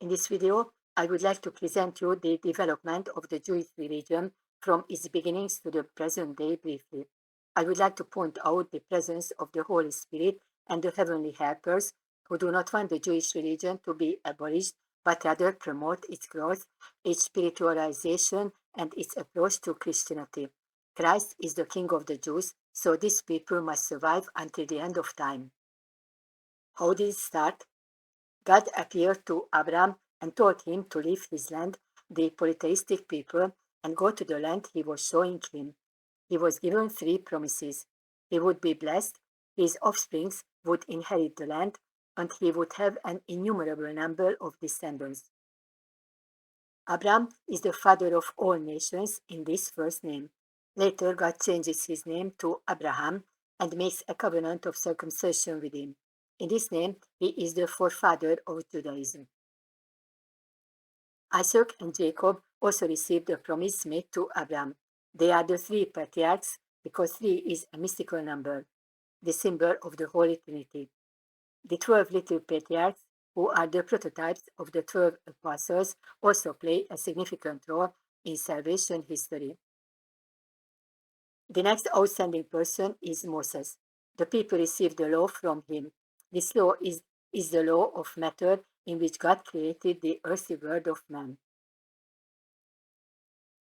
In this video, I would like to present you the development of the Jewish religion from its beginnings to the present day briefly. I would like to point out the presence of the Holy Spirit and the heavenly helpers who do not want the Jewish religion to be abolished, but rather promote its growth, its spiritualization, and its approach to Christianity. Christ is the King of the Jews, so this people must survive until the end of time. How did it start? God appeared to Abraham and told him to leave his land, the polytheistic people, and go to the land he was showing him. He was given three promises. He would be blessed, his offspring would inherit the land, and he would have an innumerable number of descendants. Abraham is the father of all nations in this first name. Later, God changes his name to Abraham and makes a covenant of circumcision with him. In this name, he is the forefather of Judaism. Isaac and Jacob also received a promise made to Abraham. They are the three patriarchs because three is a mystical number, the symbol of the Holy Trinity. The 12 little patriarchs, who are the prototypes of the 12 apostles, also play a significant role in salvation history. The next outstanding person is Moses. The people received the law from him. This law is the law of matter in which God created the earthly world of man.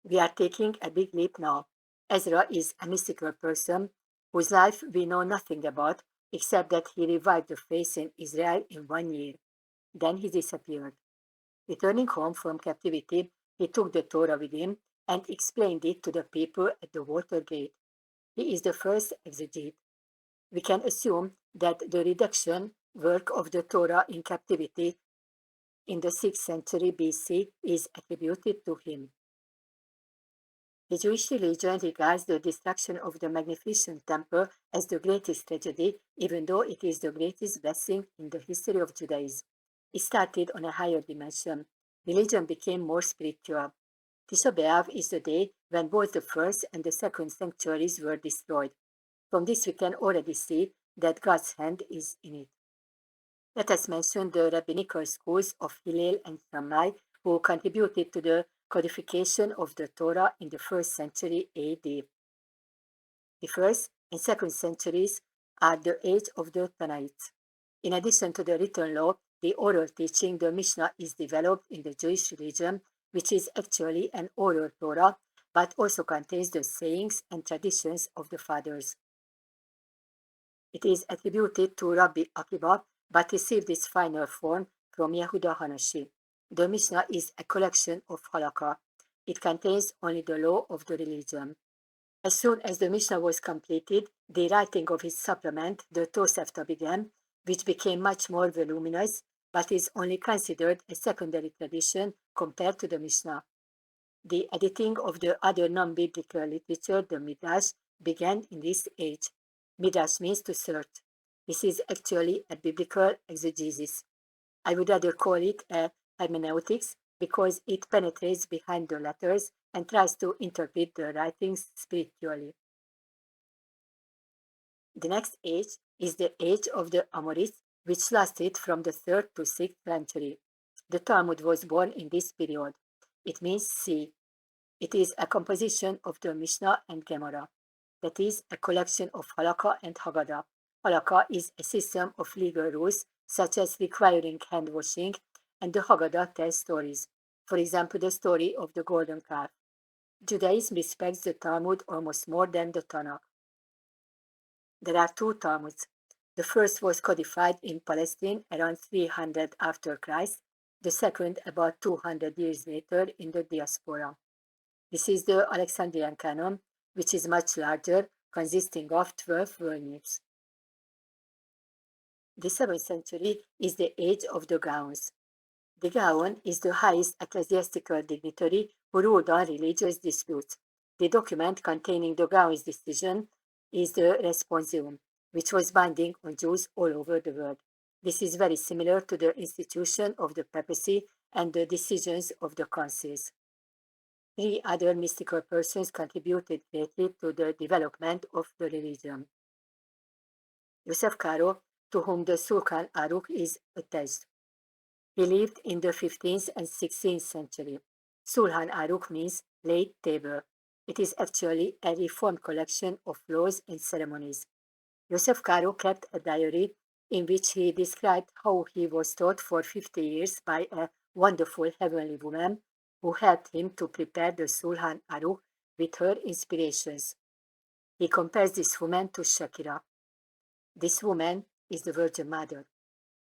We are taking a big leap now. Ezra is a mystical person whose life we know nothing about except that he revived the faith in Israel in 1 year. Then he disappeared. Returning home from captivity, he took the Torah with him and explained it to the people at the water gate. He is the first exegete. We can assume that the reduction work of the Torah in captivity in the 6th century BC is attributed to him. The Jewish religion regards the destruction of the magnificent temple as the greatest tragedy, even though it is the greatest blessing in the history of Judaism. It started on a higher dimension. Religion became more spiritual. Tisha B'Av is the day when both the first and the second sanctuaries were destroyed. From this we can already see that God's hand is in it. Let us mention the rabbinical schools of Hillel and Shammai, who contributed to the codification of the Torah in the 1st century AD. The 1st and 2nd centuries are the age of the Tannahites. In addition to the written law, the oral teaching, the Mishnah, is developed in the Jewish religion, which is actually an oral Torah, but also contains the sayings and traditions of the fathers. It is attributed to Rabbi Akiba, but received its final form from Yehuda Hanashi. The Mishnah is a collection of halakha. It contains only the law of the religion. As soon as the Mishnah was completed, the writing of its supplement, the Tosefta, began, which became much more voluminous, but is only considered a secondary tradition compared to the Mishnah. The editing of the other non-biblical literature, the Midrash, began in this age. Midrash means to search. This is actually a biblical exegesis. I would rather call it a hermeneutics because it penetrates behind the letters and tries to interpret the writings spiritually. The next age is the age of the Amorites, which lasted from the 3rd to 6th century. The Talmud was born in this period. It means sea. It is a composition of the Mishnah and Gemara. That is, a collection of halakha and haggadah. Halakha is a system of legal rules, such as requiring hand washing, and the Haggadah tells stories. For example, the story of the golden calf. Judaism respects the Talmud almost more than the Tanakh. There are two Talmuds. The first was codified in Palestine around 300 after Christ, the second about 200 years later in the diaspora. This is the Alexandrian canon, which is much larger, consisting of 12 volumes. The 7th century is the age of the Gaons. The Gaon is the highest ecclesiastical dignitary who ruled on religious disputes. The document containing the Gaon's decision is the Responsium, which was binding on Jews all over the world. This is very similar to the institution of the papacy and the decisions of the councils. Three other mystical persons contributed greatly to the development of the religion. Yosef Karo, to whom the Sultan Aruk is attached. He lived in the 15th and 16th century. Sulhan Aruk means late table. It is actually a reformed collection of laws and ceremonies. Joseph Caro kept a diary in which he described how he was taught for 50 years by a wonderful heavenly woman who helped him to prepare the Sulhan Aruk with her inspirations. He compares this woman to Shakira. This woman is the Virgin Mother.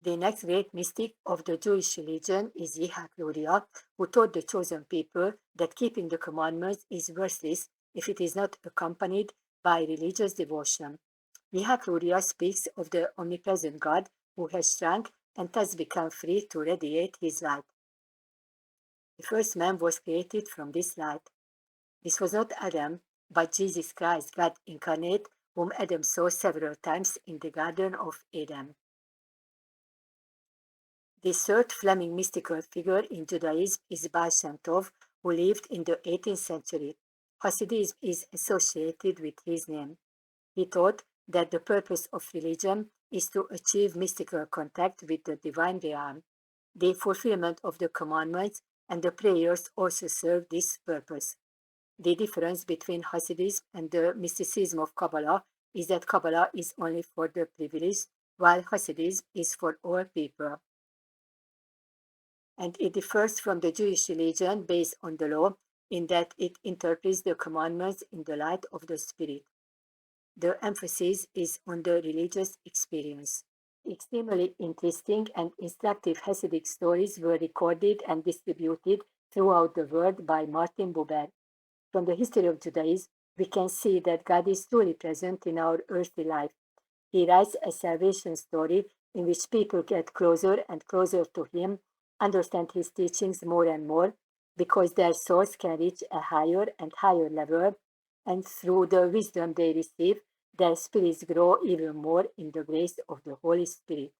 The next great mystic of the Jewish religion is Yitzhak Luria, who taught the chosen people that keeping the commandments is worthless if it is not accompanied by religious devotion. Yitzhak Luria speaks of the omnipresent God who has shrunk and thus become free to radiate his light. The first man was created from this light. This was not Adam, but Jesus Christ, God incarnate, whom Adam saw several times in the Garden of Eden. The third Fleming mystical figure in Judaism is Baal Shem Tov, who lived in the 18th century. Hasidism is associated with his name. He taught that the purpose of religion is to achieve mystical contact with the divine realm. The fulfillment of the commandments and the prayers also serve this purpose. The difference between Hasidism and the mysticism of Kabbalah is that Kabbalah is only for the privileged, while Hasidism is for all people. And it differs from the Jewish religion based on the law in that it interprets the commandments in the light of the Spirit. The emphasis is on the religious experience. Extremely interesting and instructive Hasidic stories were recorded and distributed throughout the world by Martin Buber. From the history of Judaism, we can see that God is truly present in our earthly life. He writes a salvation story in which people get closer and closer to Him, understand His teachings more and more, because their souls can reach a higher and higher level, and through the wisdom they receive, their spirits grow even more in the grace of the Holy Spirit.